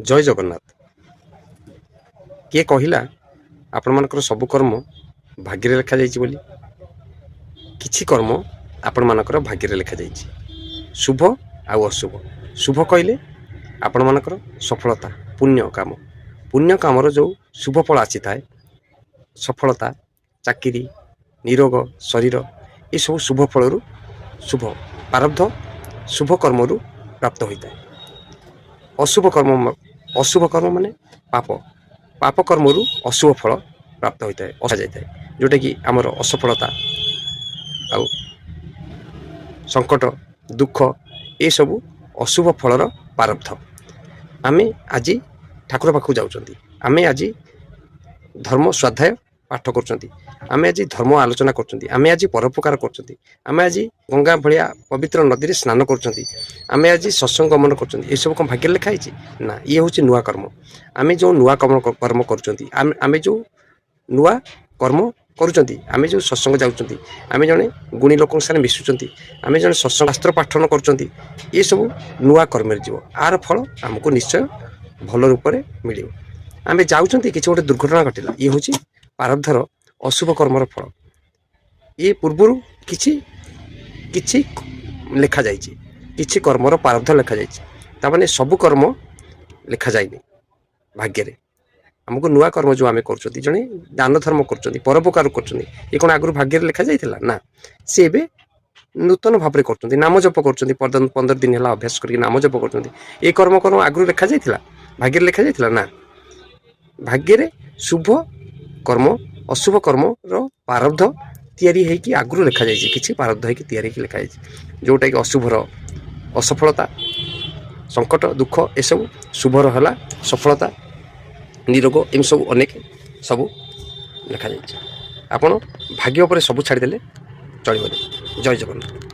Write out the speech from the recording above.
जय जगन्नाथ। किए कहला आपण मानकर सब कर्म भाग्य लिखा जाइछि बोली? किछि कर्म आपण मानकर भाग्य लिखा जाइछि। शुभ आउ अशुभ। शुभ कहले आपण मानकर सफलता, पुण्य काम। पुण्य कामर जो शुभ फल आसी थाए, सफलता, चाकरी, निरोग शरीर, ये सब शुभ फल शुभ प्रारब्ध शुभ कर्म प्राप्त होता है। अशुभ कर्म माने पाप, पाप कर्म अशुभ फल प्राप्त होता है, असा जाए जोटा कि आमर असफलता आउ संकट दुख ये सब अशुभ फलर प्रारब्ध। आमे आज ठाकुर पाखु जाउछंती, आमे आज धर्म स्वाध्याय पाठ करछंती, आमे आज धर्म आलोचना करछंती, आमे आज परोपकार करछंती, आमे आज गंगा भलिया पवित्र नदी रे स्नान करछंती, आमे आज सत्संग गमन करछंती। ए सब कोन भाग्य लिखा हिची ना? ये होची नुआ कर्म। आमे जो नुआ कर्म करछंती, आमे जो नुआ कर्म करुचंती, आमे जो सत्संग जाउचंती, आमे जने गुणी लोकन सारे मिसुचंती, आमे जने सत्संग शास्त्र पाठन करचंती, ये सब नुआ कर्म रे जीव। आर फल हमको निश्चय भल रूप में मिल। आमे जाउचंती किछि गोटे दुर्घटना घटिला, ये होची प्रारब्धर अशुभ कर्मर फल। ये पूर्व किछि किछि लिखा जाइछि, किछि कर्मर प्रारब्ध लिखा जाइछि। तामाने सब कर्म लिखा जाइनि भाग्य रे। हमको नुआ कर्म जो आमे करछंती, जने दान धर्म करछंती, परोपकार करछंती, ये कोन आगु भाग्य रे लिखा जाइथिला ना? से एबे नूतन भाव में करछंती, नाम जप करछंती, 15 दिन हला अभ्यास करके नाम जप करछंती। ए कर्म आगु लिखा जाइथिला, भाग्य रे लिखा जाइथिला ना? भाग्य रे शुभ कर्म अशुभ कर्म रो प्रारब्ध तैयारी है कि आगु लिखा जाइछि, किछि प्रारब्ध है कि तैयारी है कि लिखा जाइछि। जोटा कि अशुभर असफलता संकट दुख ए सब, शुभर हला सफलता निरोग, एम सब अनेक सब लिखा जाइछि। आपण भाग्य उपर सब छाड़ी देले चलिबो। जय जगन्नाथ।